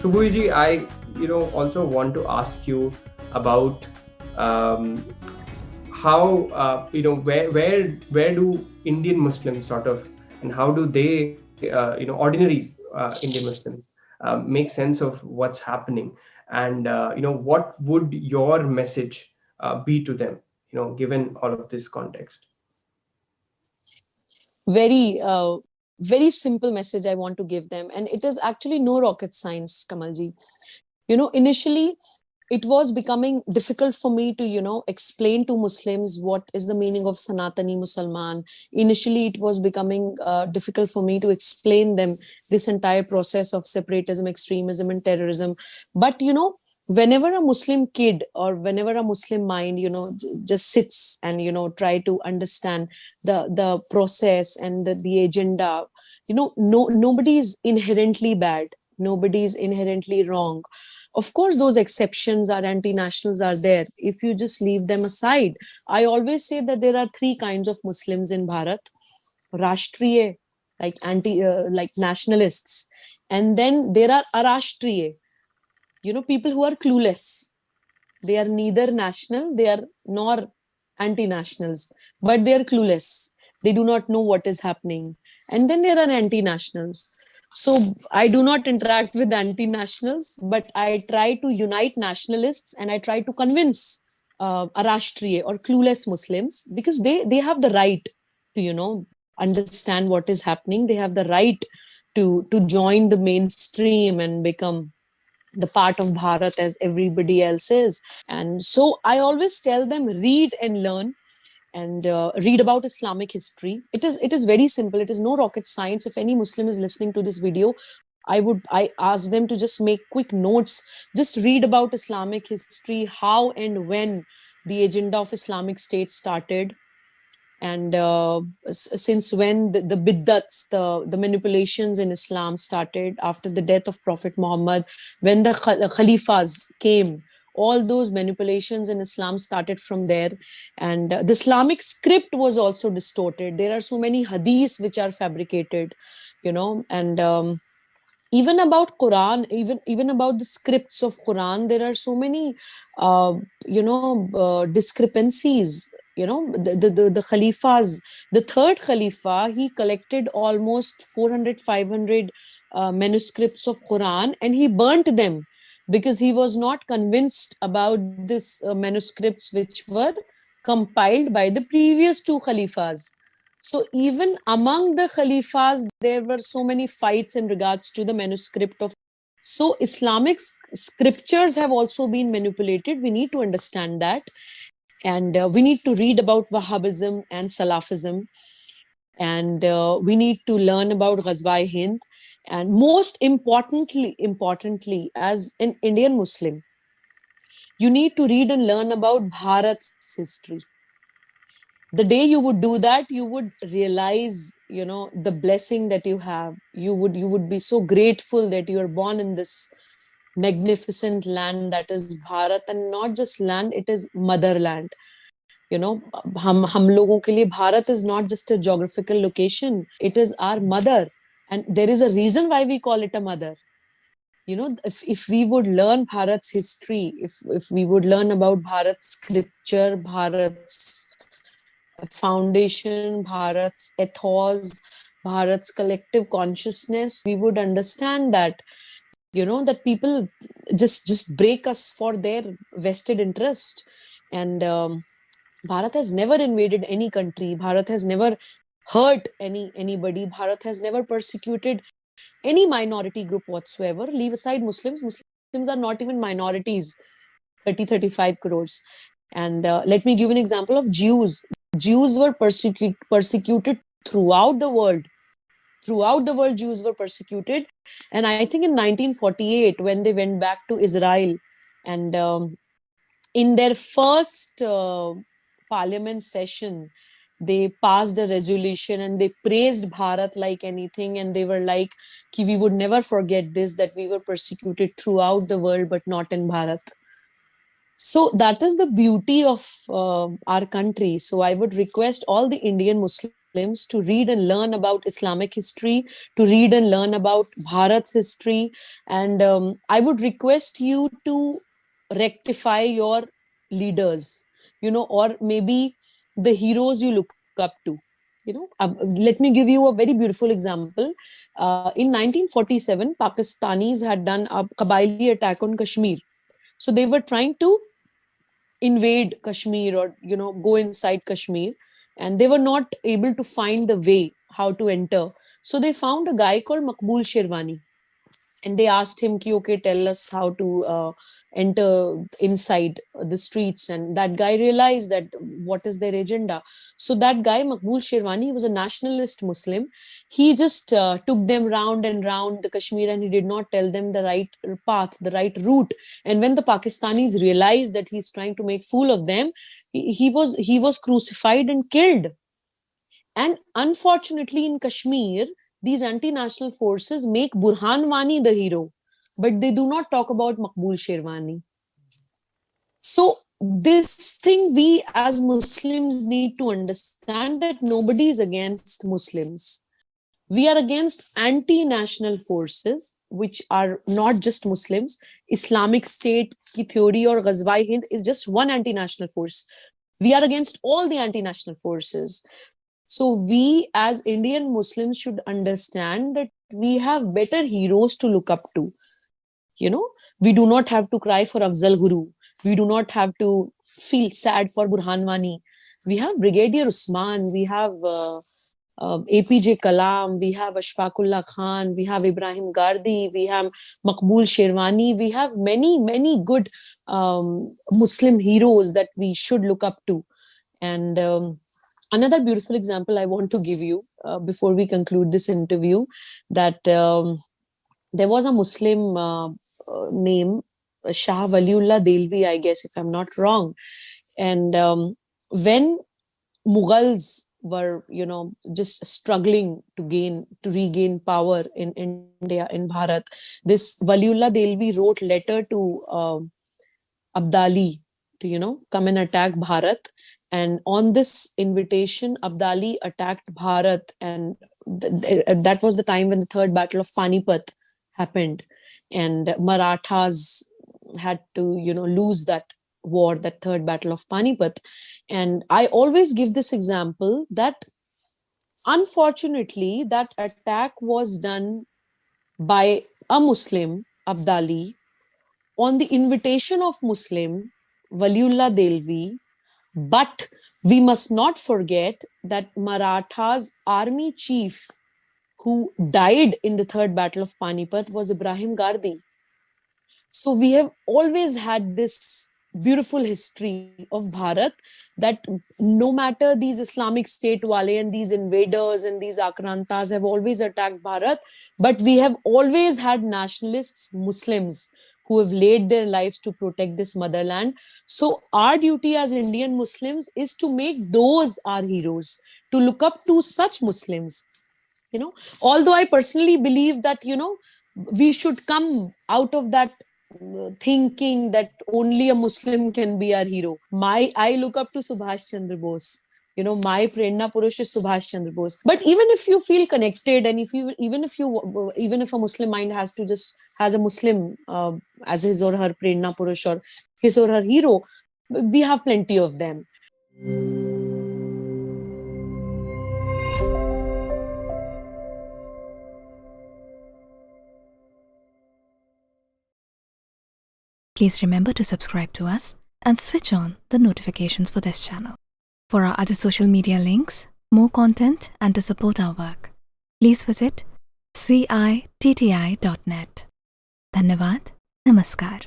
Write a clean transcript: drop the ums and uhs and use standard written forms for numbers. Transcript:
Subuhi ji, I also want to ask you about um, how where do Indian Muslims sort of, and how do they ordinary Indian Muslims make sense of what's happening, and what would your message be to them, given all of this context? Very very simple message I want to give them, and it is actually no rocket science, Kamalji. Initially it was becoming difficult for me to explain to Muslims what is the meaning of Sanatani Musalman. Initially it was becoming difficult for me to explain them this entire process of separatism, extremism and terrorism. But whenever a Muslim kid or whenever a Muslim mind just sits and try to understand the process and the agenda, nobody is inherently bad, nobody is inherently wrong. Of course those exceptions are anti-nationals are there. If you just leave them aside, I always say that there are three kinds of Muslims in Bharat: Rashtriya, like nationalists, and then there are Arashtriya, people who are clueless. They are neither national, they are nor anti-nationals, but they are clueless. They do not know what is happening. And then there are anti-nationals. So I do not interact with anti-nationals, but I try to unite nationalists, and I try to convince Arashtriya or clueless Muslims, because they have the right to understand what is happening. They have the right to join the mainstream and become the part of Bharat as everybody else is. And so I always tell them, read and learn, and read about Islamic history. It is very simple. It is no rocket science. If any Muslim is listening to this video, I ask them to just make quick notes. Just read about Islamic history, how and when the agenda of Islamic State started, and since when the biddats, the manipulations in Islam started after the death of Prophet Muhammad, when the Khalifas came. All those manipulations in Islam started from there. And the Islamic script was also distorted. There are so many hadiths which are fabricated, and even about Quran, even about the scripts of Quran, there are so many discrepancies. The Khalifas, the third Khalifa, he collected almost 400, 500 manuscripts of Quran, and he burnt them because he was not convinced about this manuscripts which were compiled by the previous two Khalifas. So even among the Khalifas, there were so many fights in regards to the manuscript of. So Islamic scriptures have also been manipulated. We need to understand that. And we need to read about Wahhabism and Salafism. And we need to learn about Ghazwa-e-Hind. And most importantly, as an Indian Muslim, you need to read and learn about Bharat's history. The day you would do that, you would realize the blessing that you have. You would be so grateful that you are born in this magnificent land that is Bharat, and not just land, it is motherland. हम लोगों के लिए Bharat is not just a geographical location, it is our mother. And there is a reason why we call it a mother. If we would learn Bharat's history, if we would learn about Bharat's scripture, Bharat's foundation, Bharat's ethos, Bharat's collective consciousness, we would understand that that people just break us for their vested interest. And Bharat has never invaded any country. Bharat has never hurt anybody. Bharat has never persecuted any minority group whatsoever. Leave aside Muslims. Muslims are not even minorities, 35 crores. And let me give an example of Jews. Jews were persecuted throughout the world. Throughout the world, Jews were persecuted. And I think in 1948, when they went back to Israel, and in their first parliament session, they passed a resolution and they praised Bharat like anything. And they were like, we would never forget this, that we were persecuted throughout the world, but not in Bharat. So that is the beauty of our country. So I would request all the Indian Muslims to read and learn about Islamic history, to read and learn about Bharat's history. And I would request you to rectify your leaders, or maybe the heroes you look up to. Let me give you a very beautiful example. In 1947, Pakistanis had done a Kabaili attack on Kashmir. So they were trying to invade Kashmir, or go inside Kashmir, and they were not able to find the way how to enter. So they found a guy called Maqbool Sherwani, and they asked him ki, okay, tell us how to enter inside the streets. And that guy realized that what is their agenda. So that guy Maqbool Sherwani was a nationalist Muslim. He just took them round and round the Kashmir, and he did not tell them the right path, the right route. And when the Pakistanis realized that he's trying to make fool of them, he was crucified and killed. And unfortunately, in Kashmir, these anti national forces make Burhan Wani the hero, but they do not talk about Maqbool Sherwani. So, this thing we as Muslims need to understand, that nobody is against Muslims. We are against anti national forces, which are not just Muslims. Islamic State ki theory or Ghazwa Hind is just one anti national force. We are against all the anti national forces. So we as Indian Muslims should understand that we have better heroes to look up to. We do not have to cry for Afzal Guru. We do not have to feel sad for Burhan Wani. We have Brigadier Usman. We have APJ Kalam. We have Ashfaqullah Khan. We have Ibrahim Gardi. We have Maqbool Sherwani. We have many, many good Muslim heroes that we should look up to. And another beautiful example I want to give you before we conclude this interview, that there was a Muslim name, Shah Waliullah Delvi, I guess, if I'm not wrong. And when Mughals were, just struggling to regain power in India, in Bharat, this Waliullah Delvi wrote letter to Abdali to, come and attack Bharat. And on this invitation, Abdali attacked Bharat, and that was the time when the Third Battle of Panipat happened, and Marathas had to, lose that war, that Third Battle of Panipat. And I always give this example that unfortunately that attack was done by a Muslim, Abdali, on the invitation of Muslim Waliullah Delvi. But we must not forget that Marathas army chief who died in the Third Battle of Panipat was Ibrahim Gardi. So we have always had this beautiful history of Bharat, that no matter these Islamic State wale and these invaders and these Akrantas have always attacked Bharat, but we have always had nationalists, Muslims, who have laid their lives to protect this motherland. So our duty as Indian Muslims is to make those our heroes, to look up to such Muslims. Although I personally believe that, we should come out of that thinking that only a Muslim can be our hero. I look up to Subhash Chandra Bose. My Prerna Purush is Subhash Chandra Bose. But even if you feel connected, and even if a Muslim mind has a Muslim as his or her Prerna Purush or his or her hero, we have plenty of them. Please remember to subscribe to us and switch on the notifications for this channel. For our other social media links, more content, and to support our work, please visit citti.net. Dhanyavad. Namaskar.